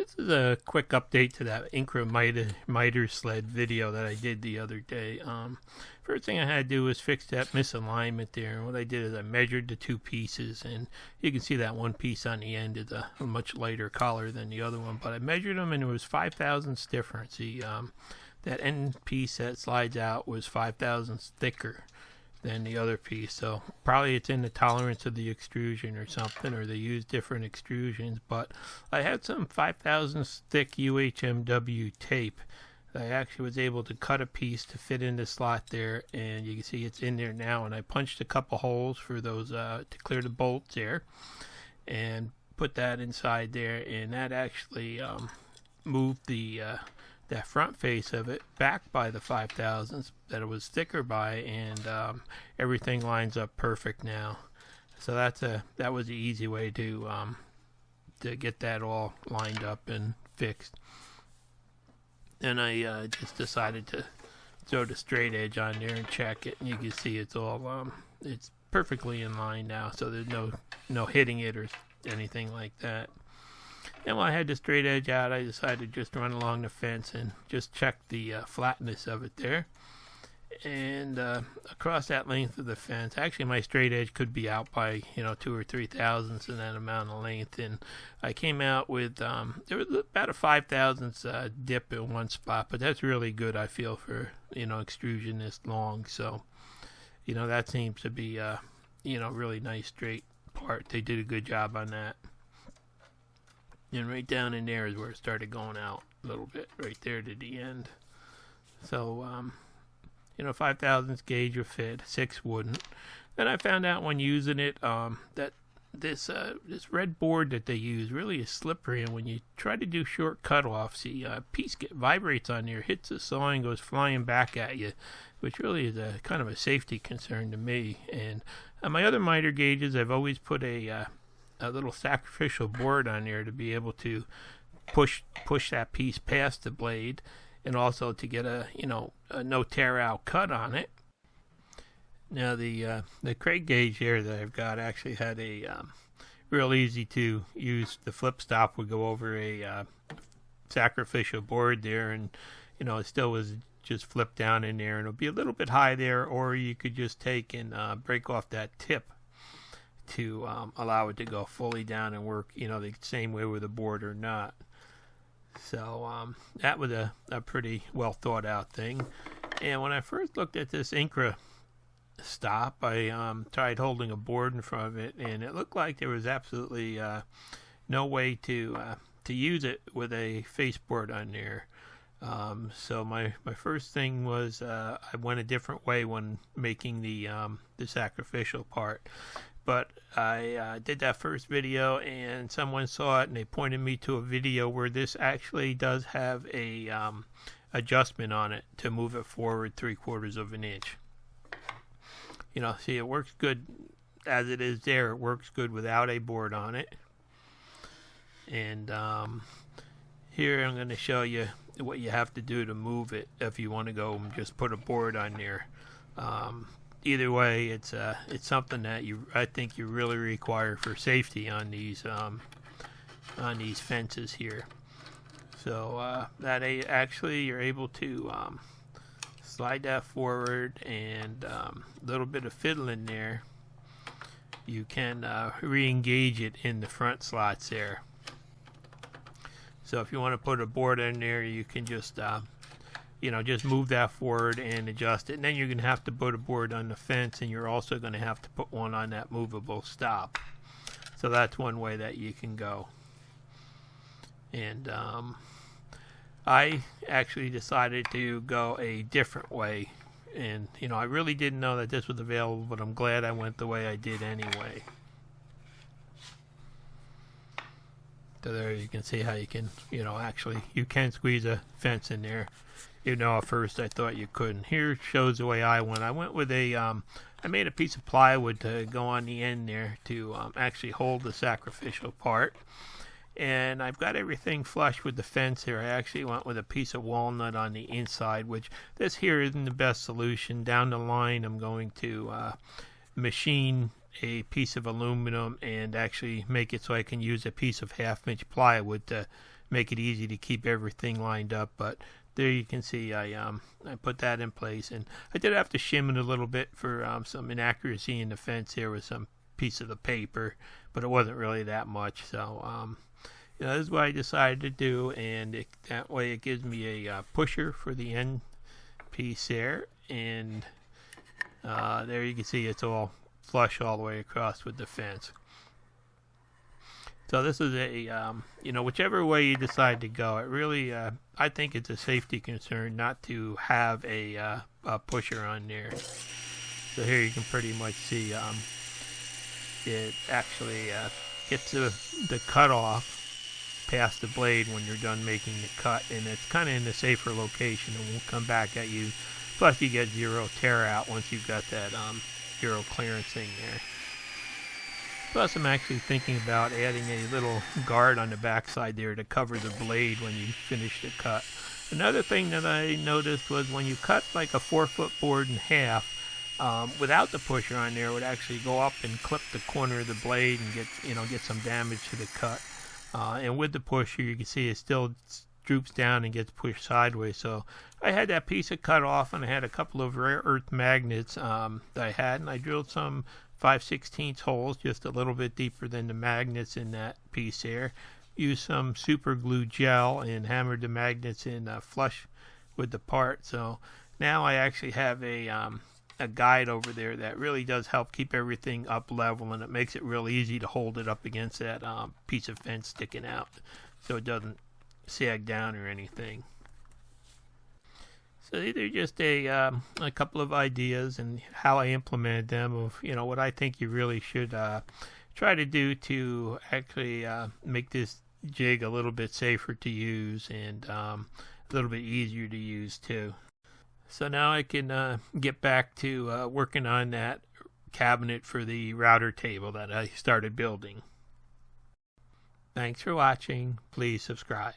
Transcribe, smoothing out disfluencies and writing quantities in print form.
This is a quick update to that Incra miter sled video that I did the other day. First thing I had to do was fix that misalignment there. And what I did is I measured the two pieces, and you can see that one piece on the end is a much lighter color than the other one. But I measured them, and it was 5 thousandths difference. That end piece that slides out was 5 thousandths thicker than the other piece, so probably it's in the tolerance of the extrusion or something, or they use different extrusions. But I had some 5 thousandths thick UHMW tape. I actually was able to cut a piece to fit in the slot there, and you can see it's in there now. And I punched a couple holes for those to clear the bolts there, and put that inside there, and that actually moved the that front face of it back by the 5 thousandths that it was thicker by, and everything lines up perfect now. So that was the easy way to get that all lined up and fixed. Then I just decided to throw the straight edge on there and check it, and you can see it's all it's perfectly in line now, so there's no hitting it or anything like that. And when I had the straight edge out, I decided to just run along the fence and just check the flatness of it there. And across that length of the fence, actually my straight edge could be out by 2 or 3 thousandths in that amount of length. And I came out with there was about a 5 thousandths dip in one spot, but that's really good, I feel, for extrusion this long. So that seems to be really nice straight part. They did a good job on that. And right down in there is where it started going out a little bit, right there to the end. So, 5 thousandths gauge would fit, 6 wouldn't. Then I found out when using it that this red board that they use really is slippery, and when you try to do short cutoffs, the piece vibrates on there, hits the saw, and goes flying back at you, which really is a kind of a safety concern to me. And on my other miter gauges, I've always put a little sacrificial board on there to be able to push that piece past the blade, and also to get a no tear out cut on it. Now the Craig gauge here that I've got actually had a real easy to use. The flip stop would go over a sacrificial board there, and it still was just flip down in there, and it'll be a little bit high there, or you could just take and break off that tip to allow it to go fully down and work the same way with a board or not. So that was a pretty well thought out thing. And when I first looked at this Incra stop, I tried holding a board in front of it, and it looked like there was absolutely no way to use it with a face board on there. So my first thing was I went a different way when making the sacrificial part. But I did that first video, and someone saw it, and they pointed me to a video where this actually does have a adjustment on it to move it forward 3/4 of an inch. See, it works good as it is there. It works good without a board on it. And here I'm going to show you what you have to do to move it if you want to go and just put a board on there. Either way, it's something that I think you really require for safety on these fences here. So that actually you're able to slide that forward, and a little bit of fiddling there, you can re-engage it in the front slots there. So if you want to put a board in there, you can just just move that forward and adjust it. And then you're going to have to put a board on the fence, and you're also going to have to put one on that movable stop. So that's one way that you can go. And I actually decided to go a different way. And, I really didn't know that this was available, but I'm glad I went the way I did anyway. So there you can see how you can, actually, you can squeeze a fence in there. At first I thought you couldn't. Here shows the way I went. I went with I made a piece of plywood to go on the end there to actually hold the sacrificial part. And I've got everything flush with the fence here. I actually went with a piece of walnut on the inside, which this here isn't the best solution. Down the line I'm going to machine a piece of aluminum and actually make it so I can use a piece of 1/2 inch plywood to make it easy to keep everything lined up. But there you can see I put that in place, and I did have to shim it a little bit for some inaccuracy in the fence here with some piece of the paper, but it wasn't really that much. So this is what I decided to do, and that way it gives me a pusher for the end piece there, and there you can see it's all flush all the way across with the fence. So this is a, whichever way you decide to go, it really, I think it's a safety concern not to have a pusher on there. So here you can pretty much see it actually gets the cut off past the blade when you're done making the cut, and it's kind of in a safer location and won't come back at you. Plus you get zero tear out once you've got that zero clearance thing there. Plus, I'm actually thinking about adding a little guard on the backside there to cover the blade when you finish the cut. Another thing that I noticed was when you cut like a 4-foot board in half, without the pusher on there, it would actually go up and clip the corner of the blade and get some damage to the cut. And with the pusher, you can see it still droops down and gets pushed sideways. So I had that piece of cut off, and I had a couple of rare earth magnets that I had, and I drilled some 5/16 holes, just a little bit deeper than the magnets in that piece there. Used some super glue gel and hammered the magnets in flush with the part. So now I actually have a guide over there that really does help keep everything up level, and it makes it real easy to hold it up against that piece of fence sticking out, so it doesn't sag down or anything. So these are just a couple of ideas and how I implemented them of what I think you really should try to do to actually make this jig a little bit safer to use and a little bit easier to use too. So now I can get back to working on that cabinet for the router table that I started building. Thanks for watching. Please subscribe.